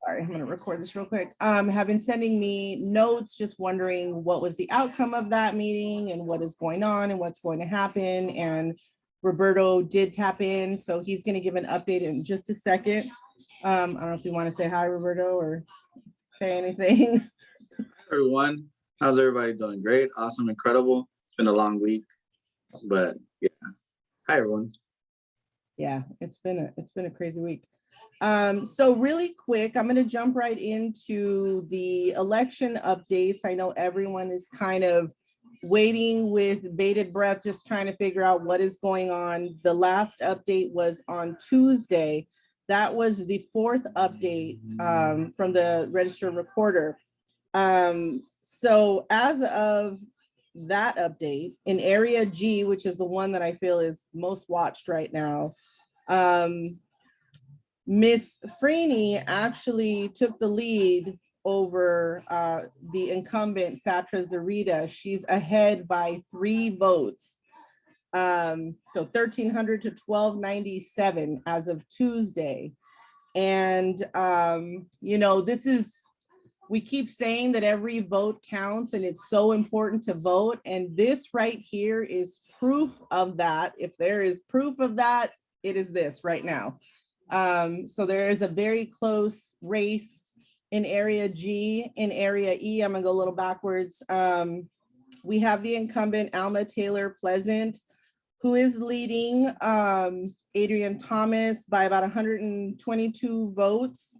sorry, I'm going to record this real quick, have been sending me notes, just wondering what was the outcome of that meeting and what is going on and what's going to happen. And Roberto did tap in, so he's going to give an update in just a second. I don't know if you want to say hi, Roberto, or say anything. Hi, everyone. How's everybody doing? Great, awesome, incredible. It's been a long week, but yeah. Hi, everyone. Yeah, it's been a crazy week. So really quick, I'm going to jump right into the election updates. I know everyone is kind of waiting with bated breath, just trying to figure out what is going on. The last update was on Tuesday. That was the fourth update from the Register Recorder. So as of that update, in Area G, which is the one that I feel is most watched right now, Miss Freeney actually took the lead over the incumbent Satra Zarita. She's ahead by 3 votes. So 1,300 to 1,297 as of Tuesday. And, you know, we keep saying that every vote counts and it's so important to vote. And this right here is proof of that. If there is proof of that, it is this right now. So there is a very close race in Area G. In Area E, I'm gonna go a little backwards. We have the incumbent Alma Taylor Pleasant, who is leading Adrian Thomas by about 122 votes.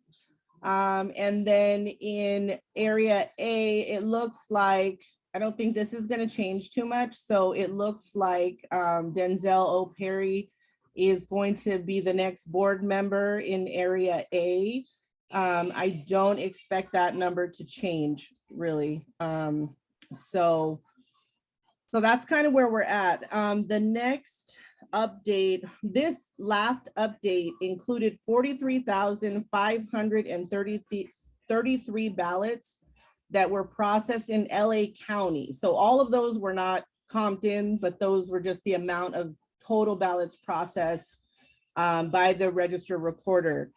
And then in Area A, it looks like, I don't think this is gonna change too much. So it looks like Denzel O'Perry is going to be the next board member in Area A. I don't expect that number to change really. So that's kind of where we're at. The next update, this last update included 43,533 ballots that were processed in LA County. So all of those were not Compton, but those were just the amount of total ballots processed by the Register Recorder.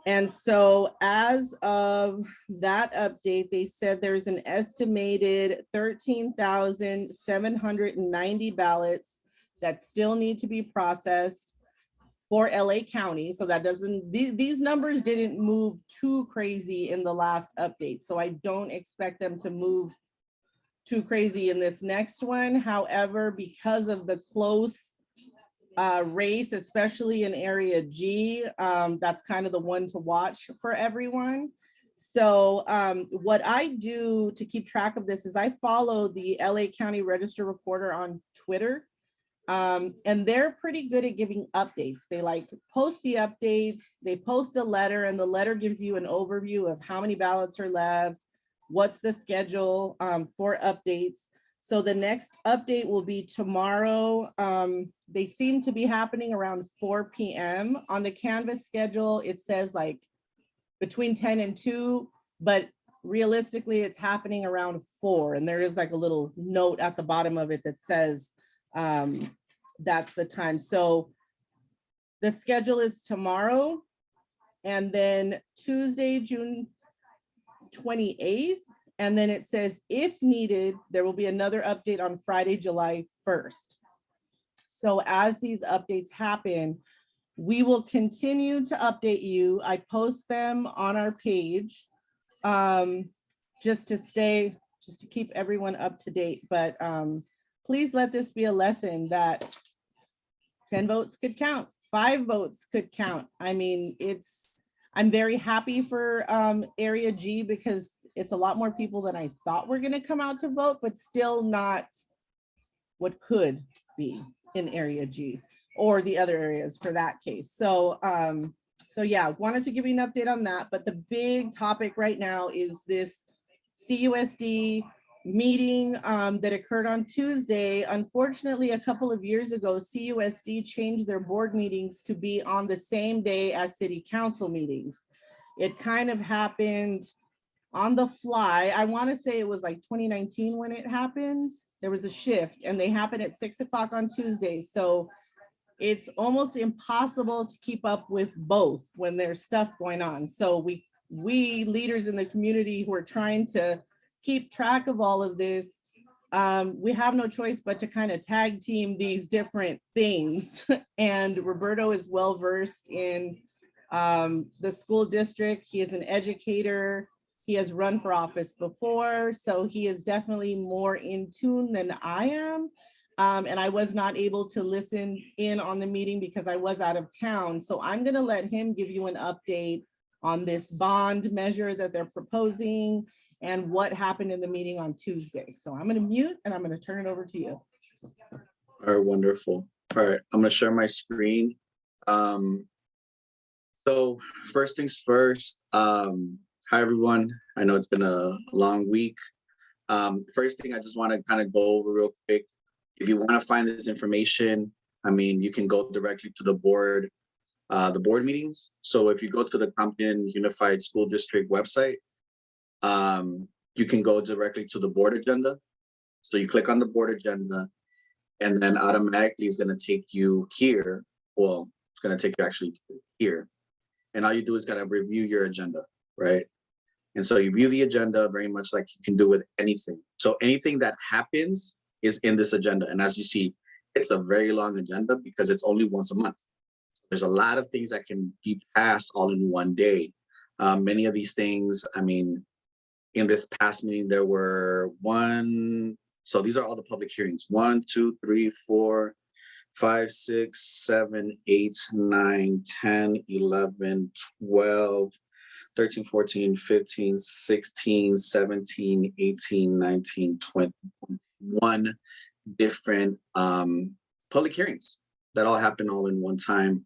And so as of that update, they said there's an estimated 13,790 ballots that still need to be processed for LA County. So that doesn't, these numbers didn't move too crazy in the last update. So I don't expect them to move too crazy in this next one. However, because of the close race, especially in Area G, that's kind of the one to watch for everyone. So what I do to keep track of this is I follow the LA County Register Recorder on Twitter, and they're pretty good at giving updates. They like post the updates, they post a letter, and the letter gives you an overview of how many ballots are left, what's the schedule for updates. So the next update will be tomorrow. They seem to be happening around 4 p.m. On the Canvas schedule, it says like between 10 and 2, but realistically it's happening around 4. And there is like a little note at the bottom of it that says that's the time. So the schedule is tomorrow, and then Tuesday, June 28th. And then it says, if needed, there will be another update on Friday, July 1st. So as these updates happen, we will continue to update you. I post them on our page just to keep everyone up to date. But please let this be a lesson that 10 votes could count, 5 votes could count. I mean, I'm very happy for Area G because it's a lot more people than I thought were going to come out to vote, but still not what could be in Area G or the other areas for that case. So, so yeah, wanted to give you an update on that. But the big topic right now is this CUSD meeting that occurred on Tuesday. Unfortunately, a couple of years ago, CUSD changed their board meetings to be on the same day as city council meetings. It kind of happened on the fly. I want to say it was like 2019 when it happened. There was a shift and they happened at 6 o'clock on Tuesday. So it's almost impossible to keep up with both when there's stuff going on. So we leaders in the community who are trying to keep track of all of this, we have no choice but to kind of tag team these different things. And Roberto is well versed in the school district. He is an educator. He has run for office before, so he is definitely more in tune than I am. And I was not able to listen in on the meeting because I was out of town. So I'm going to let him give you an update on this bond measure that they're proposing and what happened in the meeting on Tuesday. So I'm going to mute and I'm going to turn it over to you. All right, wonderful. All right, I'm going to share my screen. So first things first, hi everyone. I know it's been a long week. First thing I just want to kind of go over real quick. If you want to find this information, I mean, you can go directly to the board meetings. So if you go to the Compton Unified School District website, you can go directly to the board agenda. So you click on the board agenda, and then automatically it's going to take you here. Well, it's going to take you actually to here. And all you do is got to review your agenda, right? And so you view the agenda very much like you can do with anything. So anything that happens is in this agenda. And as you see, it's a very long agenda because it's only once a month. There's a lot of things that can be passed all in one day. Many of these things, I mean, in this past meeting, there were so these are all the public hearings. 1, 2, 3, 4, 5, 6, 7, 8, 9, 10, 11, 12, 13, 14, 15, 16, 17, 18, 19, 20, 21 different public hearings that all happen all in one time.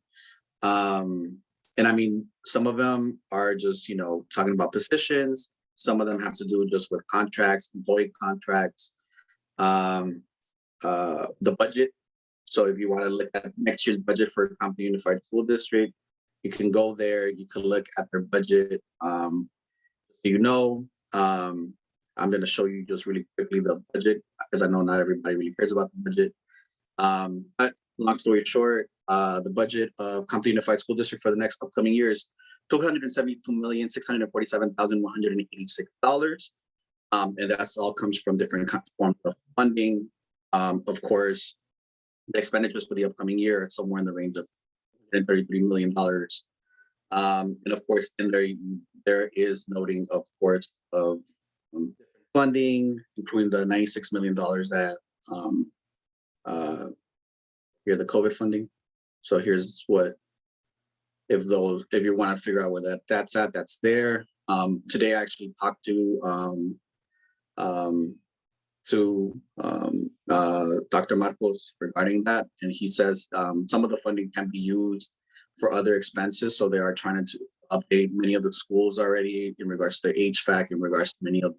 And I mean, some of them are just, talking about positions. Some of them have to do just with contracts, employee contracts, the budget. So if you want to look at next year's budget for Compton Unified School District, you can go there. You can look at their budget. I'm going to show you just really quickly the budget because I know not everybody really cares about the budget. But long story short, the budget of Compton Unified School District for the next upcoming year is $272,647,186. And that's all comes from different forms of funding. Of course, the expenditures for the upcoming year are somewhere in the range of $133 million. And of course, in there is noting, of course, of funding, including the $96 million that here the COVID funding. So here's what, if you want to figure out where that's at, that's there. Today I actually talked to Dr. Marcos regarding that, and he says some of the funding can be used for other expenses. So they are trying to update many of the schools already in regards to HVAC, in regards to many of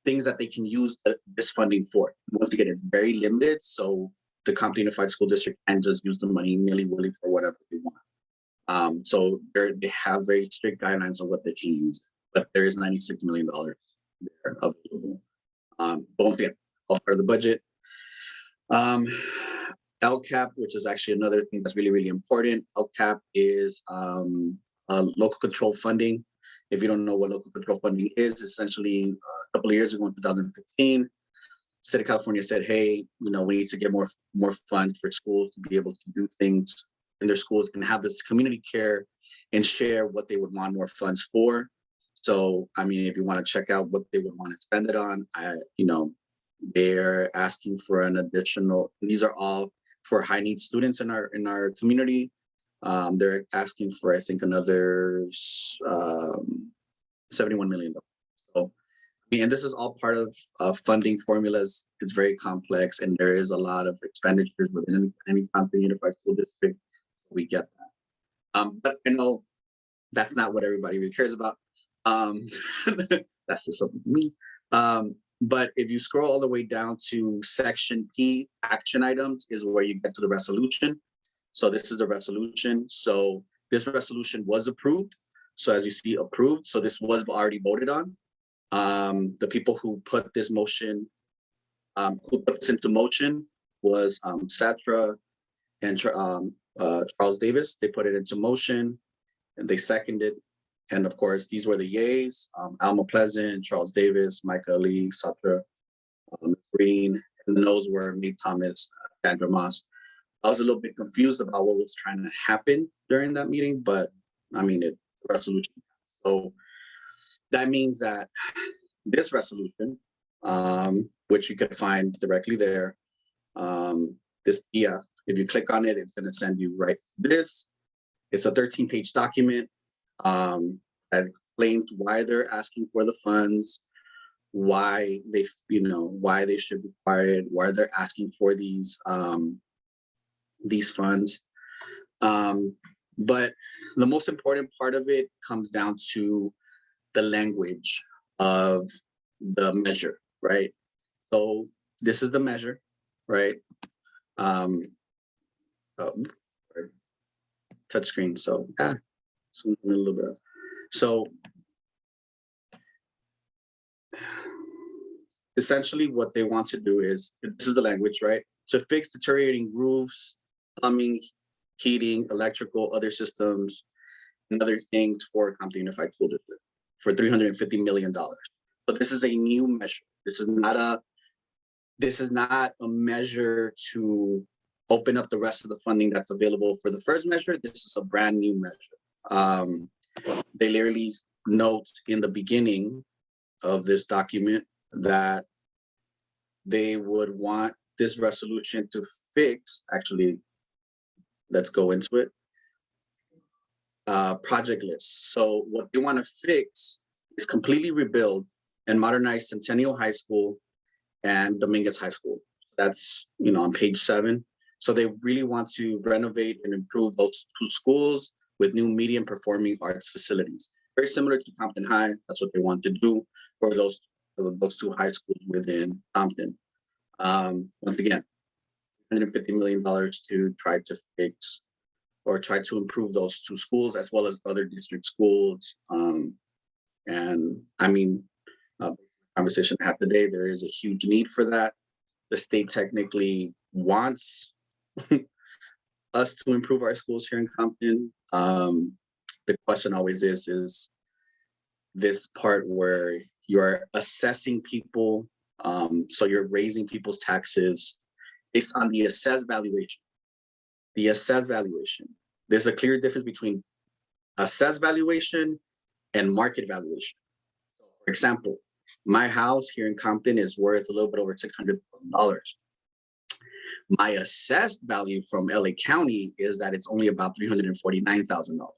things that they can use this funding for. Once again, it's very limited, so the Compton Unified School District can just use the money nilly-willy for whatever they want. So they have very strict guidelines on what they can use, but there is $96 million there available. But once again, all part of the budget. LCAP, which is actually another thing that's really, really important. LCAP is local control funding. If you don't know what local control funding is, essentially a couple of years ago in 2015, State of California said, hey, we need to get more funds for schools to be able to do things in their schools and have this community care and share what they would want more funds for. So, I mean, if you want to check out what they would want to spend it on, they're asking for an additional, these are all for high need students in our community. They're asking for, I think, another $71 million. So, and this is all part of funding formulas. It's very complex, and there is a lot of expenditures within any Compton Unified School District. We get that. But I know that's not what everybody really cares about. That's just something for me. But if you scroll all the way down to section P, action items, is where you get to the resolution. So this is the resolution. So this resolution was approved. So as you see, approved. So this was already voted on. The people who put this motion, who put this into motion was Satra and Charles Davis. They put it into motion and they seconded. And of course, these were the yays, Alma Pleasant, Charles Davis, Micah Lee, Satra Green, and the noes were me, Thomas, Sandra Moss. I was a little bit confused about what was trying to happen during that meeting, but I mean, it resolution. So that means that this resolution, which you can find directly there, this PDF, if you click on it, it's going to send you right to this. It's a 13-page document that explains why they're asking for the funds, why they, why they should require it, why they're asking for these funds. But the most important part of it comes down to the language of the measure, right? So this is the measure, right? Touch screen, so a little bit. So essentially what they want to do is, this is the language, right? To fix deteriorating roofs, plumbing, heating, electrical, other systems, and other things for Compton Unified School District for $350 million. But this is a new measure. This is not a measure to open up the rest of the funding that's available for the first measure. This is a brand new measure. They literally note in the beginning of this document that they would want this resolution to fix, actually, let's go into it, project lists. So what they want to fix is completely rebuild and modernize Centennial High School and Dominguez High School. That's, on page 7. So they really want to renovate and improve those two schools with new media and performing arts facilities. Very similar to Compton High. That's what they want to do for those two high schools within Compton. Once again, $150 million to try to fix or try to improve those two schools as well as other district schools. And I mean, conversation I had today, there is a huge need for that. The state technically wants us to improve our schools here in Compton. The question always is this part where you're assessing people, so you're raising people's taxes based on the assessed valuation. The assessed valuation. There's a clear difference between assessed valuation and market valuation. For example, my house here in Compton is worth a little bit over $600,000. My assessed value from LA County is that it's only about $349,000.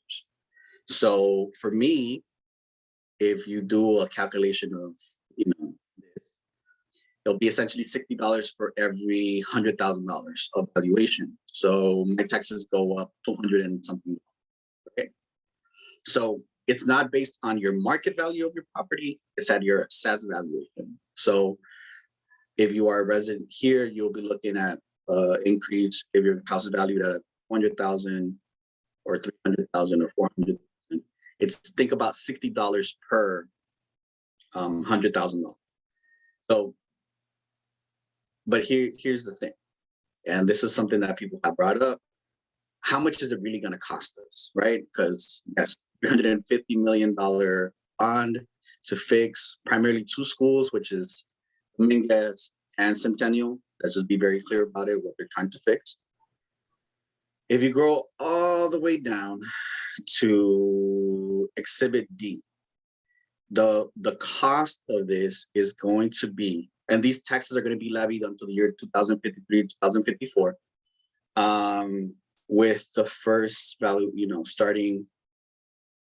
So for me, if you do a calculation of, it'll be essentially $60 for every $100,000 of valuation. So my taxes go up 200 and something. Okay. So it's not based on your market value of your property, it's at your assessed valuation. So if you are a resident here, you'll be looking at increase if your house is valued at 100,000 or 300,000 or 400,000. It's think about $60 per $100,000. So, but here's the thing, and this is something that people have brought up. How much is it really going to cost us, right? Because yes, $350 million bond to fix primarily two schools, which is Dominguez and Centennial. Let's just be very clear about it, what they're trying to fix. If you go all the way down to Exhibit D, the cost of this is going to be, and these taxes are going to be levied until the year 2053, 2054, with the first value, starting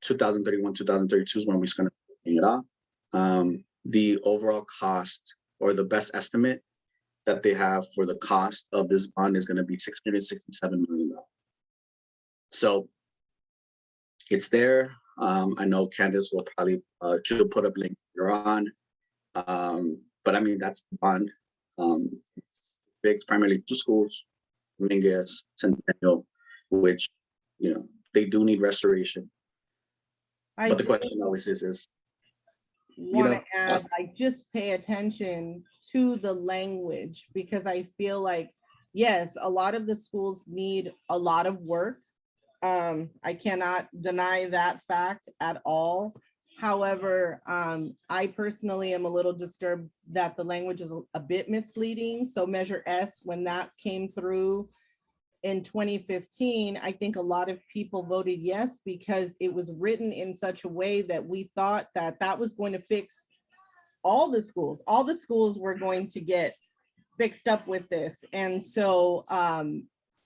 2031, 2032 is when we're going to pay it off. The overall cost, or the best estimate that they have for the cost of this bond, is going to be $667 million. So it's there. I know Candace will probably she'll put up link later on. But I mean, that's the bond. Fixed primarily two schools, Dominguez, Centennial, which, they do need restoration. But the question always is want to add, I just pay attention to the language, because I feel like yes, a lot of the schools need a lot of work. I cannot deny that fact at all. However, I personally am a little disturbed that the language is a bit misleading. So Measure S, when that came through in 2015, I think a lot of people voted yes because it was written in such a way that we thought that that was going to fix all the schools. All the schools were going to get fixed up with this. And so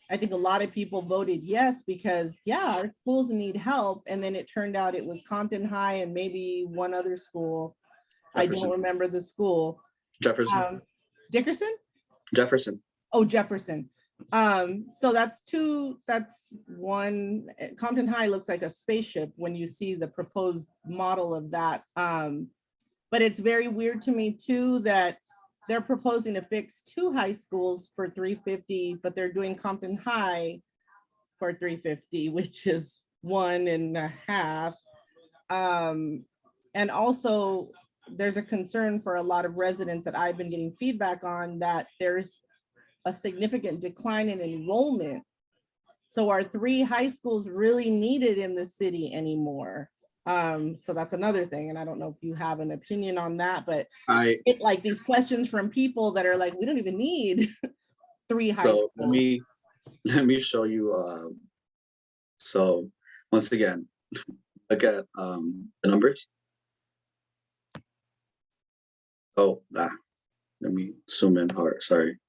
I think a lot of people voted yes because, yeah, our schools need help. And then it turned out it was Compton High and maybe one other school. I don't Jefferson. remember the school. Jefferson. Dickerson? Jefferson. Oh, Jefferson. So that's one. Compton High looks like a spaceship when you see the proposed model of that. But it's very weird to me too that they're proposing to fix 2 high schools for $350, but they're doing Compton High for $350, which is 1.5. And also there's a concern for a lot of residents that I've been getting feedback on that there's a significant decline in enrollment. So are 3 high schools really needed in the city anymore? So that's another thing. And I don't know if you have an opinion on that, but it like these questions from people that are like, we don't even need 3 high schools. Let me show you. So once again, look at the numbers. Oh, let me zoom in hard, sorry.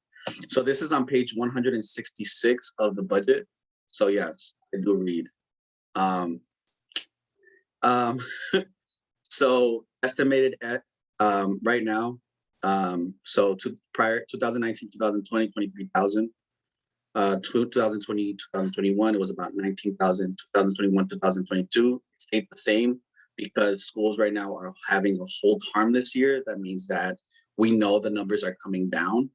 So this is on page 166 of the budget. So yes, I do read. So estimated at right now, so prior 2019, 2020, 23,000. 2020, 2021, it was about 19,000. 2021, 2022, it stayed the same because schools right now are having a hold harm this year. That means that we know the numbers are coming down.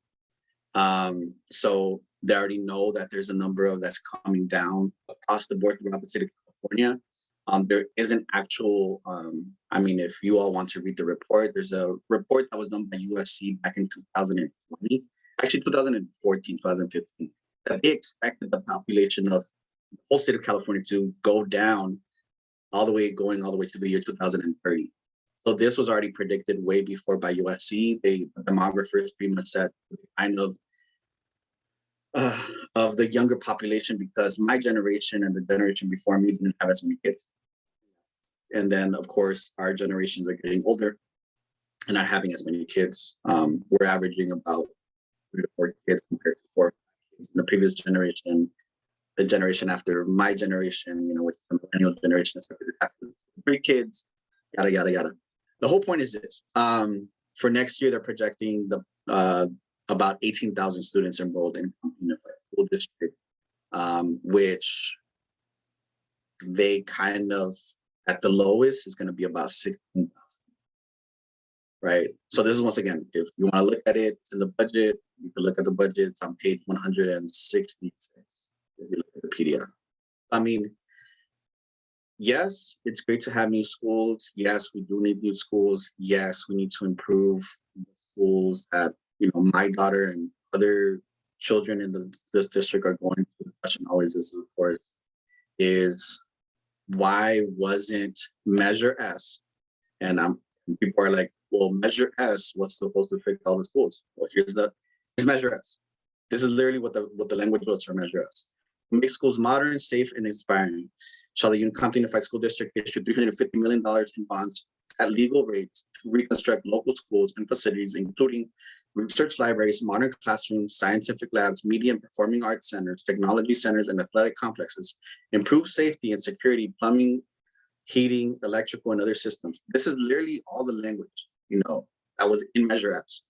So they already know that there's a number of that's coming down across the board throughout the state of California. There is an actual, I mean, if you all want to read the report, there's a report that was done by USC back in 2020, actually 2014, 2015, that they expected the population of the whole state of California to go down going all the way to the year 2030. So this was already predicted way before by USC. The demographers pretty much said kind of the younger population, because my generation and the generation before me didn't have as many kids. And then of course, our generations are getting older and not having as many kids. We're averaging about 3 to 4 kids compared to 4 kids in the previous generation. The generation after my generation, with the millennial generation, after 3 kids, yada, yada, yada. The whole point is this. For next year, they're projecting about 18,000 students enrolled in Compton School District, which they kind of, at the lowest, is going to be about 16,000. Right. So this is, once again, if you want to look at it in the budget, you can look at the budget. It's on page 166. If you look at the PDF. I mean, yes, it's great to have new schools. Yes, we do need new schools. Yes, we need to improve the schools that, my daughter and other children in this district are going through. The question always is, of course, is why wasn't Measure S? And people are like, well, Measure S was supposed to fix all the schools. Well, here's Measure S. This is literally what the language was for Measure S. Make schools modern, safe, and inspiring. Shall the Compton Unified School District issue $350 million in bonds at legal rates to reconstruct local schools and facilities, including research libraries, modern classrooms, scientific labs, media and performing arts centers, technology centers, and athletic complexes, improve safety and security, plumbing, heating, electrical, and other systems. This is literally all the language, that was in Measure S.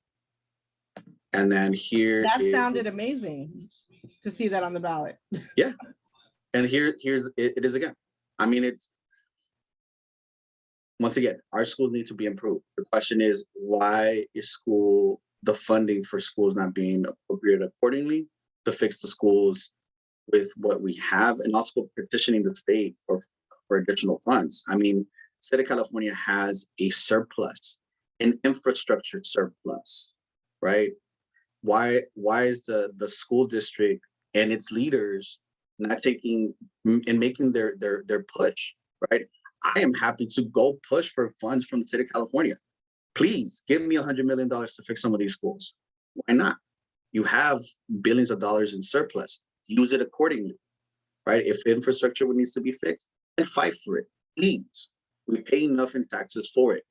And then here that sounded amazing to see that on the ballot. Yeah. And it is again. I mean, once again, our schools need to be improved. The question is, why is the funding for schools not being appropriated accordingly to fix the schools with what we have, and also petitioning the state for additional funds? I mean, the state of California has a surplus, an infrastructure surplus, right? why is the school district and its leaders not taking and making their push, right? I am happy to go push for funds from the state of California. Please give me $100 million to fix some of these schools. Why not? You have billions of dollars in surplus. Use it accordingly, right? If infrastructure needs to be fixed, and fight for it, please. We pay enough in taxes for it.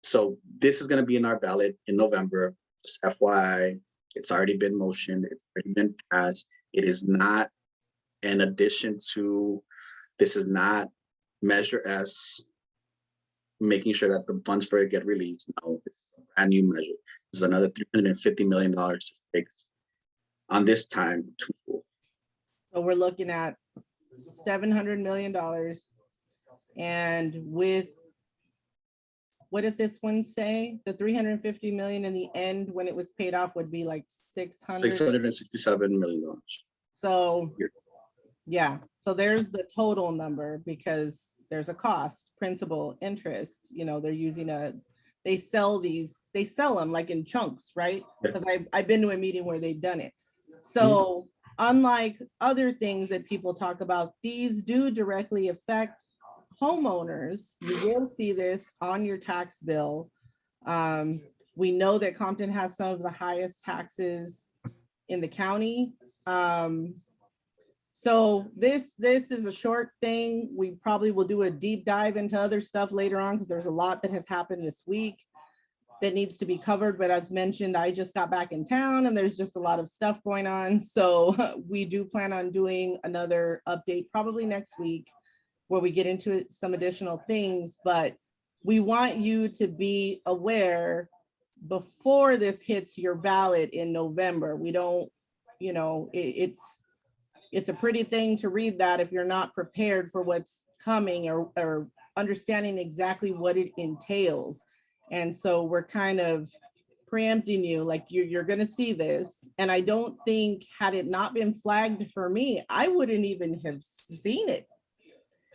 So this is going to be in our ballot in November. Just FYI, it's already been motioned. It's already been passed. It is not an addition to, this is not Measure S, making sure that the funds for it get released. No, it's a brand new measure. There's another $350 million to fix on this time to school. So we're looking at $700 million. And with, what did this one say? The 350 million in the end, when it was paid off, would be like $667 million. So yeah, so there's the total number, because there's a cost, principal, interest, you know, they're using they sell them like in chunks, right? Because I've been to a meeting where they've done it. So unlike other things that people talk about, these do directly affect homeowners. You will see this on your tax bill. We know that Compton has some of the highest taxes in the county. So this is a short thing. We probably will do a deep dive into other stuff later on, because there's a lot that has happened this week that needs to be covered. But as mentioned, I just got back in town and there's just a lot of stuff going on. So we do plan on doing another update probably next week, where we get into some additional things. But we want you to be aware before this hits your ballot in November. We don't, you know, it's a pretty thing to read that if you're not prepared for what's coming, or understanding exactly what it entails. And so we're kind of preempting you, like you're going to see this. And I don't think, had it not been flagged for me, I wouldn't even have seen it,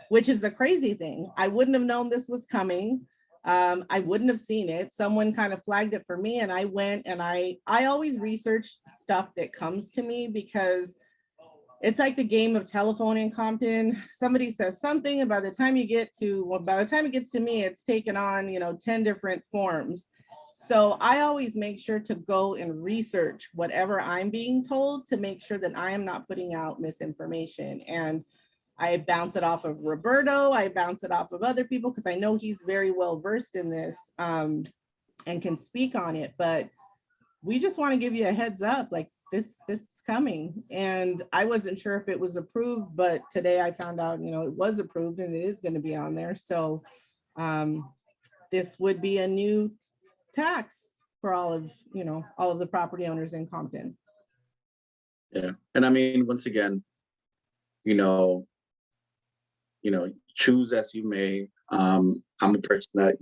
which is the crazy thing. I wouldn't have known this was coming. I wouldn't have seen it. Someone kind of flagged it for me, and I went and I always research stuff that comes to me, because it's like the game of telephone in Compton. Somebody says something, and by the time it gets to me, it's taken on, 10 different forms. So I always make sure to go and research whatever I'm being told, to make sure that I am not putting out misinformation. And I bounce it off of Roberto. I bounce it off of other people, because I know he's very well versed in this and can speak on it. But we just want to give you a heads up, like this is coming. And I wasn't sure if it was approved, but today I found out, it was approved and it is going to be on there. So this would be a new tax for all of the property owners in Compton. Yeah. And I mean, once again, choose as you may. I'm a person that,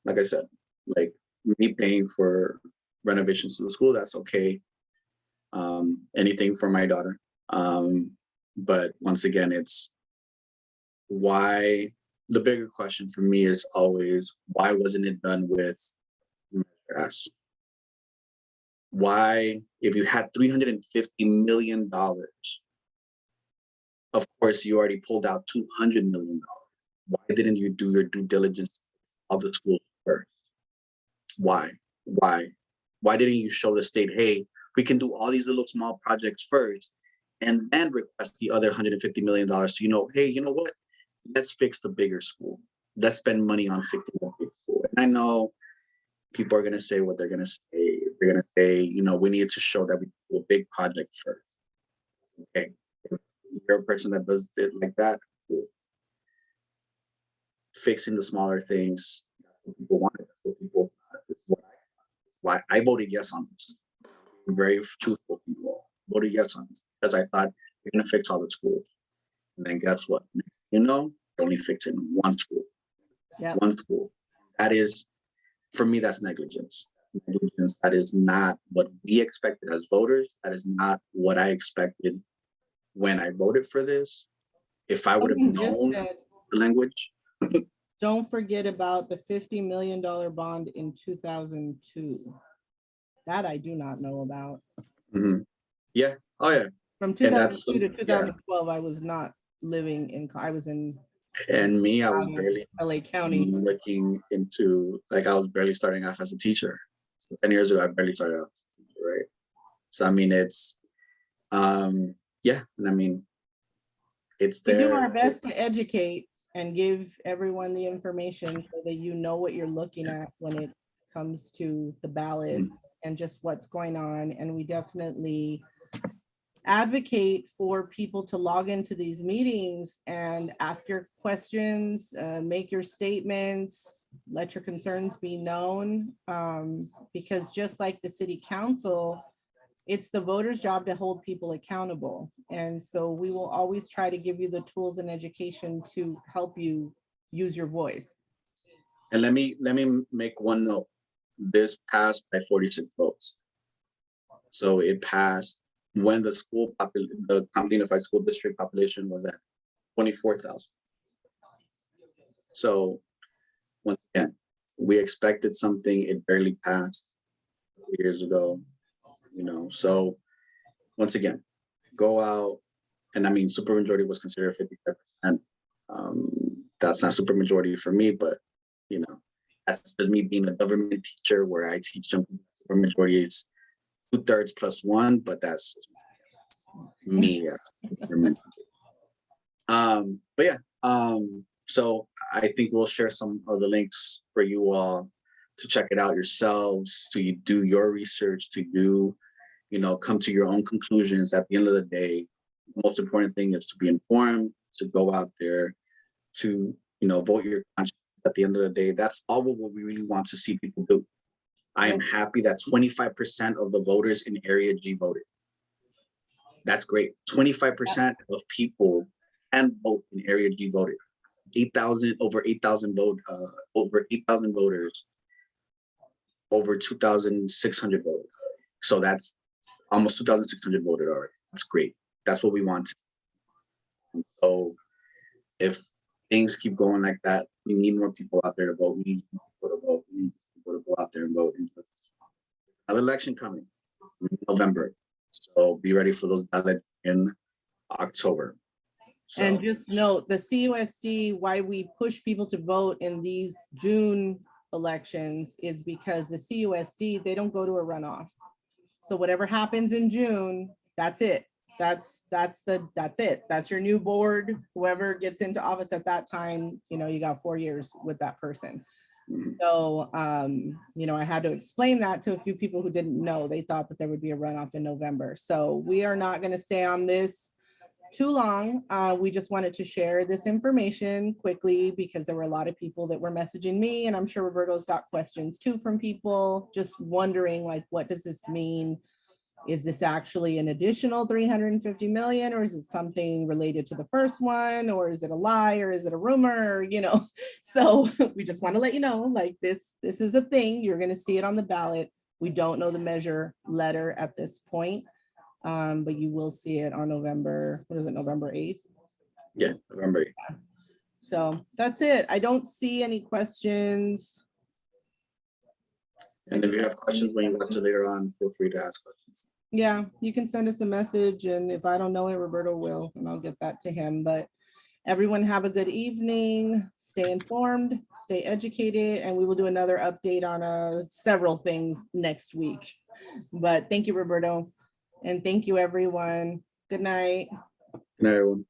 like I said, like me paying for renovations to the school, that's okay. Anything for my daughter. But once again, it's why. The bigger question for me is always, why wasn't it done with Measure S? Why, if you had $350 million, of course, you already pulled out $200 million. Why didn't you do your due diligence of the school first? Why didn't you show the state, hey, we can do all these little small projects first and then request the other $150 million? So, hey, you know what? Let's fix the bigger school. Let's spend money on fixing the big school. And I know people are going to say what they're going to say. They're going to say, we need to show that we do a big project first. Okay. If you're a person that does it like that, cool. Fixing the smaller things, that's what people wanted. That's what people thought. That's why I voted yes on this. I'm very truthful people. Voted yes on this because I thought we're going to fix all the schools. And then guess what? Only fixing one school. Yeah. One school. That is, for me, that's negligence. That is not what we expected as voters. That is not what I expected when I voted for this. If I would have known the language. Don't forget about the $50 million bond in 2002. That I do not know about. Mhm. Yeah, oh yeah, From and that's, 2002 to yeah, 2012, I was not living in, I was in and me, I was barely LA County. looking into, like, I was barely starting off as a teacher. So 10 years ago, I barely started off, right? So I mean, it's, yeah, and I mean, it's We do our there. best to educate and give everyone the information so that you know what you're looking at when it comes to the ballots and just what's going on. And we definitely advocate for people to log into these meetings and ask your questions, make your statements, let your concerns be known. Because just like the city council, it's the voters' job to hold people accountable. And so we will always try to give you the tools and education to help you use your voice. And let me make one note. This passed by 46 votes. So it passed when the the Compton Unified School District population was at 24,000. So once again, we expected something, it barely passed years ago, you know. So once again, go out, and I mean, supermajority was considered 55%. That's not supermajority for me, but you know, that's just me being a government teacher where I teach them. Supermajority is 2/3 plus 1, but that's me. But yeah, so I think we'll share some of the links for you all to check it out yourselves, to you do your research, to do, you know, come to your own conclusions. At the end of the day, the most important thing is to be informed, to go out there, to, you know, vote your conscience. At the end of the day, that's all what we really want to see people do. I am happy that 25% of the voters in Area G voted. That's great. 25% of people can vote in Area G voted. 8,000, over 8,000 over 8,000 voters, over 2,600 voted. So that's almost 2,600 voted already. That's great. That's what we want. So if things keep going like that, we need more people out there to vote. We need more people to vote. We need people to go out there and vote. Another election coming in November. So be ready for those ballots in October. So, and just note the CUSD, why we push people to vote in these June elections is because the CUSD, they don't go to a runoff. So whatever happens in June, that's it. That's it. That's your new board. Whoever gets into office at that time, you know, you got 4 years with that person. So, you know, I had to explain that to a few people who didn't know. They thought that there would be a runoff in November. So we are not going to stay on this too long. We just wanted to share this information quickly because there were a lot of people that were messaging me, and I'm sure Roberto's got questions too from people just wondering, like, what does this mean? Is this actually an additional 350 million, or is it something related to the first one, or is it a lie, or is it a rumor, you know? So we just want to let you know, like, this is a thing. You're going to see it on the ballot. We don't know the measure letter at this point, but you will see it on November, what is it, November 8th? yeah, November 8th. So that's it. I don't see any questions. And if you have questions when you watch it later on, feel free to ask questions. Yeah, you can send us a message, and if I don't know it, Roberto will, and I'll get that to him. But everyone have a good evening, stay informed, stay educated, and we will do another update on several things next week. But thank you, Roberto, and thank you, everyone. Good night. Good night, everyone.